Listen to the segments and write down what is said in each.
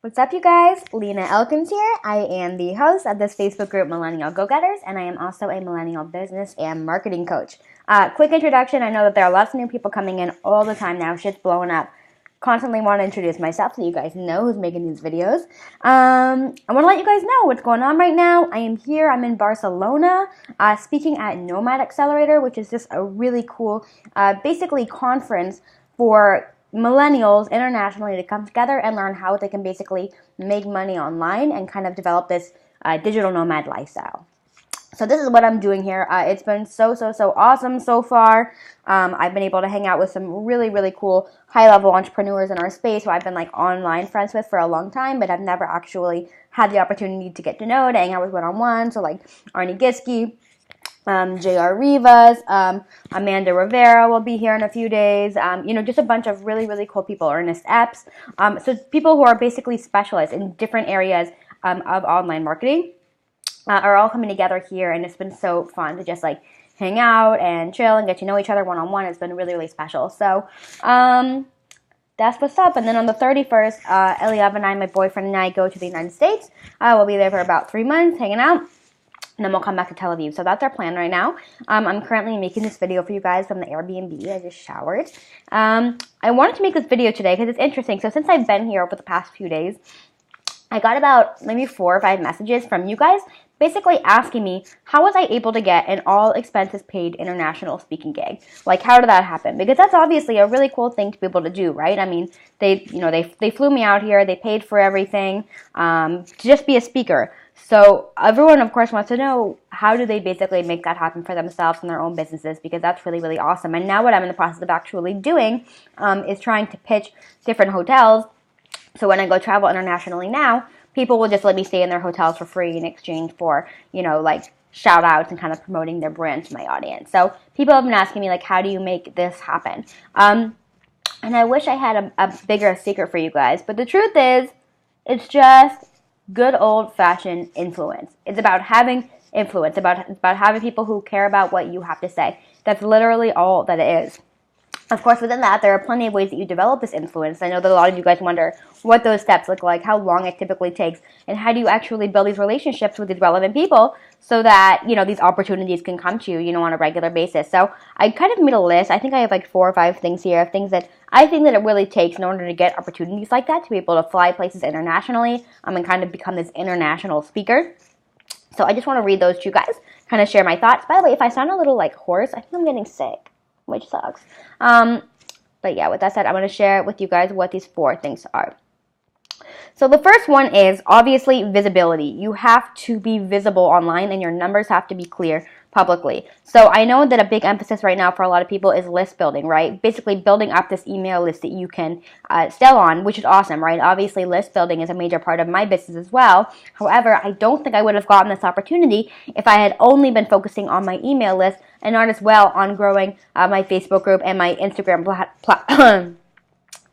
What's up, you guys? Lena Elkins here. I am the host of this Facebook group, Millennial Go-Getters, and I am also a millennial business and marketing coach. Quick introduction. I know that there are lots of new people coming in all the time now. Shit's blowing up. Constantly want to introduce myself so you guys know who's making these videos. I want to let you guys know what's going on right now. I am here. I'm in Barcelona speaking at Nomad Accelerator, which is just a really cool, basically conference for millennials internationally to come together and learn how they can basically make money online and kind of develop this digital nomad lifestyle. So this is what I'm doing here. It's been so awesome so far. I've been able to hang out with some really cool high-level entrepreneurs in our space who I've been like online friends with for a long time, but I've never actually had the opportunity to get to know, to hang out with one-on-one. So like Arnie Giske, J.R. Rivas, Amanda Rivera will be here in a few days. Just a bunch of really cool people. Ernest Epps. So people who are basically specialists in different areas of online marketing are all coming together here, and it's been so fun to just like hang out and chill and get to know each other one-on-one. It's been really special. So that's what's up. And then on the 31st, Eliav and I, my boyfriend and I, go to the United States. We'll be there for about 3 months hanging out. And then we'll come back to Tel Aviv. So that's our plan right now. I'm currently making this video for you guys from the Airbnb. I just showered. I wanted to make this video today because it's interesting. So since I've been here over the past few days, I got about maybe 4 or 5 messages from you guys basically asking me, how was I able to get an all expenses paid international speaking gig? Like, how did that happen? Because that's obviously a really cool thing to be able to do, right? I mean, they flew me out here. They paid for everything to just be a speaker. So everyone, of course, wants to know, how do they basically make that happen for themselves and their own businesses, because that's really awesome. And now what I'm in the process of actually doing is trying to pitch different hotels. So when I go travel internationally now, people will just let me stay in their hotels for free in exchange for, like shout outs and kind of promoting their brand to my audience. So people have been asking me, like, how do you make this happen? And I wish I had a bigger secret for you guys. But the truth is, it's just good old-fashioned influence. It's about having influence, about having people who care about what you have to say. That's literally all that it is. Of course, within that, there are plenty of ways that you develop this influence. I know that a lot of you guys wonder what those steps look like, how long it typically takes, and how do you actually build these relationships with these relevant people so that, these opportunities can come to you, on a regular basis. So I kind of made a list. I think I have like 4 or 5 things here of things that I think that it really takes in order to get opportunities like that, to be able to fly places internationally and kind of become this international speaker. So I just want to read those to you guys, kind of share my thoughts. By the way, if I sound a little like hoarse, I think I'm getting sick, which sucks. But yeah, with that said, I'm going to share with you guys what these 4 things are. So the first one is obviously visibility. You have to be visible online, and your numbers have to be clear publicly. So I know that a big emphasis right now for a lot of people is list building, right? Basically building up this email list that you can sell on, which is awesome, right? Obviously list building is a major part of my business as well. However, I don't think I would have gotten this opportunity if I had only been focusing on my email list and not as well on growing my Facebook group and my Instagram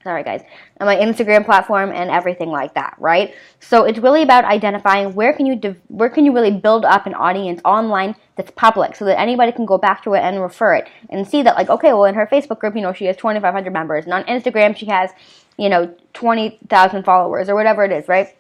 sorry guys, and my Instagram platform and everything like that, right? So it's really about identifying where can you really build up an audience online that's public, so that anybody can go back to it and refer it and see that, like, okay, well, in her Facebook group, she has 2,500 members, and on Instagram she has 20,000 followers or whatever it is, right?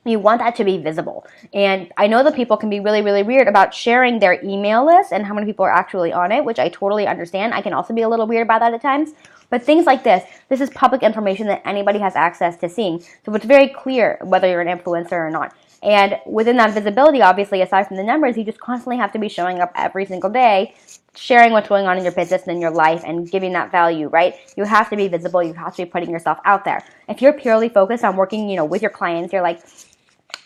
You want that to be visible. And I know that people can be really weird about sharing their email list and how many people are actually on it, which I totally understand. I can also be a little weird about that at times. But things like this is public information that anybody has access to seeing. So it's very clear whether you're an influencer or not. And within that visibility, obviously, aside from the numbers, you just constantly have to be showing up every single day, sharing what's going on in your business and in your life and giving that value, right? You have to be visible. You have to be putting yourself out there. If you're purely focused on working, with your clients, you're like,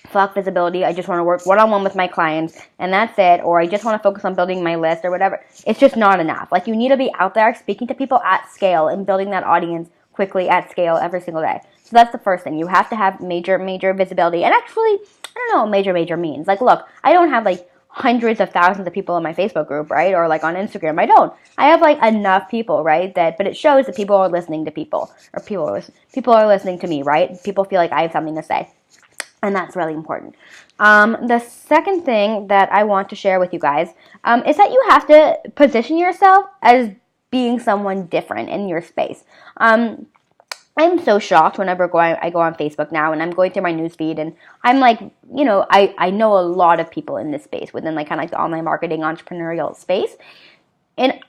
fuck visibility, I just want to work one-on-one with my clients and that's it, or I just want to focus on building my list or whatever. It's just not enough. Like, you need to be out there speaking to people at scale and building that audience quickly at scale every single day. So that's the first thing. You have to have major visibility. And actually, I don't know what major means. Like, look, I don't have like hundreds of thousands of people in my Facebook group, right? Or like on Instagram. I don't. I have like enough people, right? But it shows that people are listening to people, or people are listening to me, right? People feel like I have something to say. And that's really important. The second thing that I want to share with you guys is that you have to position yourself as being someone different in your space. I'm so shocked whenever I go on Facebook now and I'm going through my newsfeed and I'm like, I know a lot of people in this space within like kind of like the online marketing entrepreneurial space. And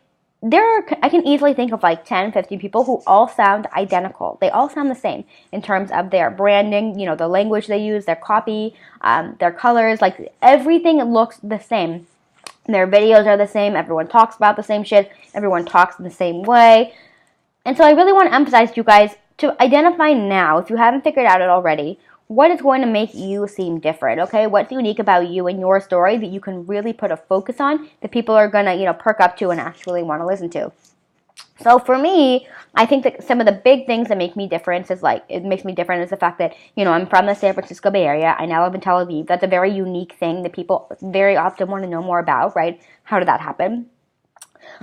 I can easily think of like 10, 50 people who all sound identical. They all sound the same in terms of their branding, the language they use, their copy, their colors, like everything looks the same. Their videos are the same. Everyone talks about the same shit. Everyone talks the same way. And so I really want to emphasize to you guys to identify now, if you haven't figured out it already, what is going to make you seem different, okay? What's unique about you and your story that you can really put a focus on that people are going to, perk up to and actually want to listen to. So for me, I think that some of the big things that make me different is the fact that, I'm from the San Francisco Bay Area. I now live in Tel Aviv. That's a very unique thing that people very often want to know more about, right? How did that happen?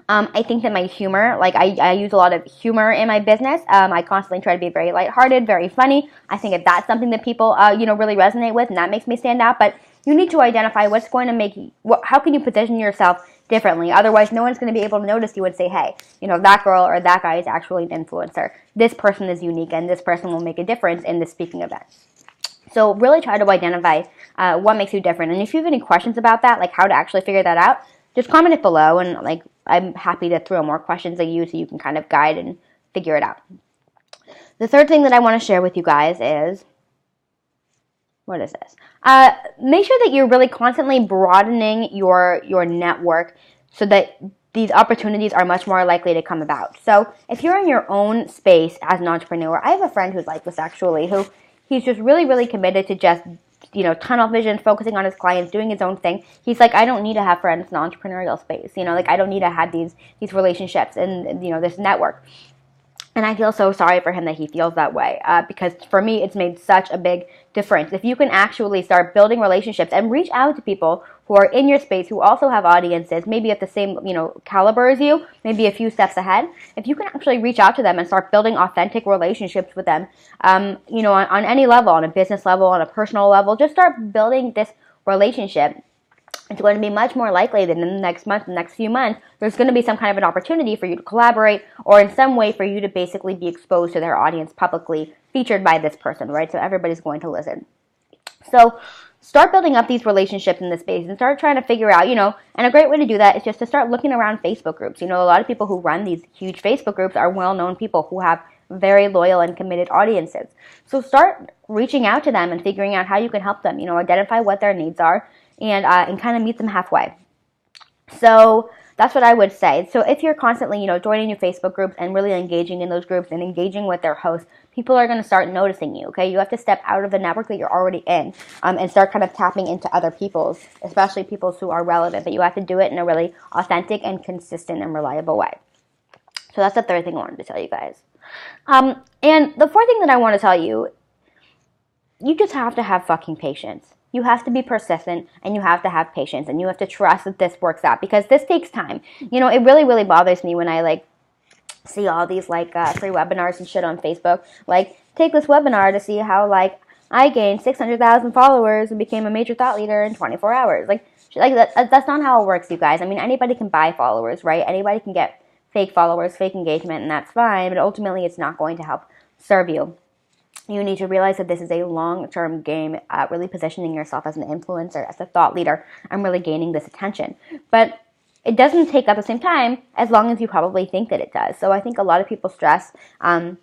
I think that my humor, like I use a lot of humor in my business. I constantly try to be very lighthearted, very funny. I think if that's something that people, really resonate with, and that makes me stand out. But you need to identify what's going to make you, how can you position yourself differently? Otherwise, no one's going to be able to notice you and say, hey, that girl or that guy is actually an influencer. This person is unique, and this person will make a difference in this speaking event. So really try to identify what makes you different. And if you have any questions about that, like how to actually figure that out, just comment it below, and I'm happy to throw more questions at you so you can kind of guide and figure it out. The third thing that I want to share with you guys is, what is this? Make sure that you're really constantly broadening your network so that these opportunities are much more likely to come about. So if you're in your own space as an entrepreneur, I have a friend who's like this actually, who he's just really, really committed to just tunnel vision, focusing on his clients, doing his own thing. He's like, I don't need to have friends in the entrepreneurial space. I don't need to have these relationships and, this network. And I feel so sorry for him that he feels that way because for me, it's made such a big difference. If you can actually start building relationships and reach out to people who are in your space, who also have audiences, maybe at the same, caliber as you, maybe a few steps ahead. If you can actually reach out to them and start building authentic relationships with them, on any level, on a business level, on a personal level, just start building this relationship. It's going to be much more likely that in the next month, the next few months, there's going to be some kind of an opportunity for you to collaborate or in some way for you to basically be exposed to their audience publicly, featured by this person, right? So everybody's going to listen. So start building up these relationships in this space and start trying to figure out, and a great way to do that is just to start looking around Facebook groups. A lot of people who run these huge Facebook groups are well-known people who have very loyal and committed audiences. So start reaching out to them and figuring out how you can help them, identify what their needs are and kind of meet them halfway. So that's what I would say. So if you're constantly, joining new Facebook groups and really engaging in those groups and engaging with their hosts, people are going to start noticing you, okay? You have to step out of the network that you're already in and start kind of tapping into other people's, especially people's who are relevant. But you have to do it in a really authentic and consistent and reliable way. So that's the third thing I wanted to tell you guys. And the fourth thing that I want to tell you, you just have to have fucking patience. You have to be persistent and you have to have patience and you have to trust that this works out because this takes time. It really, really bothers me when I see all these free webinars and shit on Facebook. Take this webinar to see how I gained 600,000 followers and became a major thought leader in 24 hours. That's not how it works, you guys. I mean, anybody can buy followers, right? Anybody can get fake followers, fake engagement, and that's fine. But ultimately, it's not going to help serve you. You need to realize that this is a long-term game, really positioning yourself as an influencer, as a thought leader, and really gaining this attention. But it doesn't take at the same time as long as you probably think that it does. So I think a lot of people stress that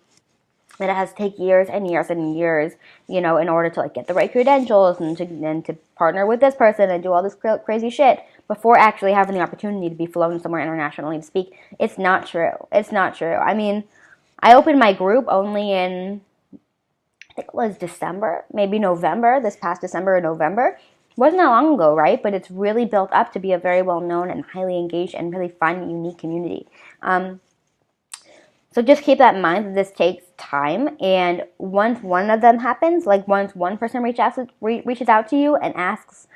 it has to take years and years and years, in order to get the right credentials and to partner with this person and do all this crazy shit before actually having the opportunity to be flown somewhere internationally to speak. It's not true. It's not true. I mean, I opened my group only in, I think it was December, maybe November, this past December or November. It wasn't that long ago, right? But it's really built up to be a very well-known and highly engaged and really fun, unique community. So just keep that in mind that this takes time. And once one of them happens, once one person reaches out to you and asks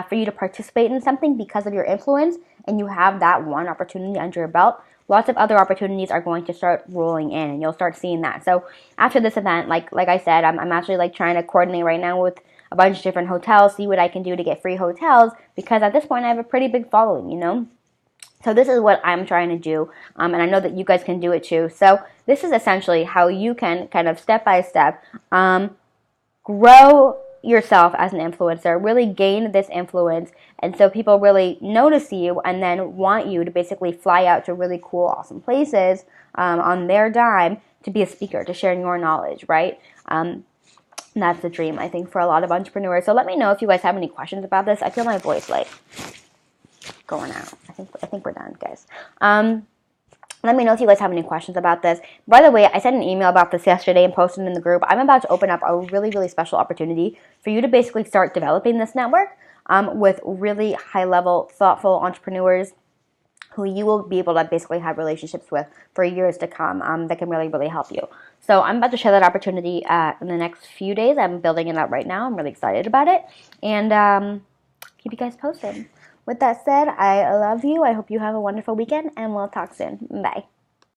for you to participate in something because of your influence, and you have that one opportunity under your belt, lots of other opportunities are going to start rolling in and you'll start seeing that. So after this event, like I said, I'm actually trying to coordinate right now with a bunch of different hotels, see what I can do to get free hotels because at this point I have a pretty big following, So this is what I'm trying to do, and I know that you guys can do it too. So this is essentially how you can kind of step by step grow yourself as an influencer, really gain this influence, and so people really notice you and then want you to basically fly out to really cool, awesome places on their dime to be a speaker, to share your knowledge, right? That's the dream, I think, for a lot of entrepreneurs. So let me know if you guys have any questions about this. I feel my voice like going out. I think we're done, guys. Let me know if you guys have any questions about this. By the way, I sent an email about this yesterday and posted it in the group. I'm about to open up a really, really special opportunity for you to basically start developing this network with really high-level, thoughtful entrepreneurs who you will be able to basically have relationships with for years to come that can really, really help you. So I'm about to share that opportunity in the next few days. I'm building it up right now. I'm really excited about it. And keep you guys posted. With that said, I love you. I hope you have a wonderful weekend, and we'll talk soon. Bye.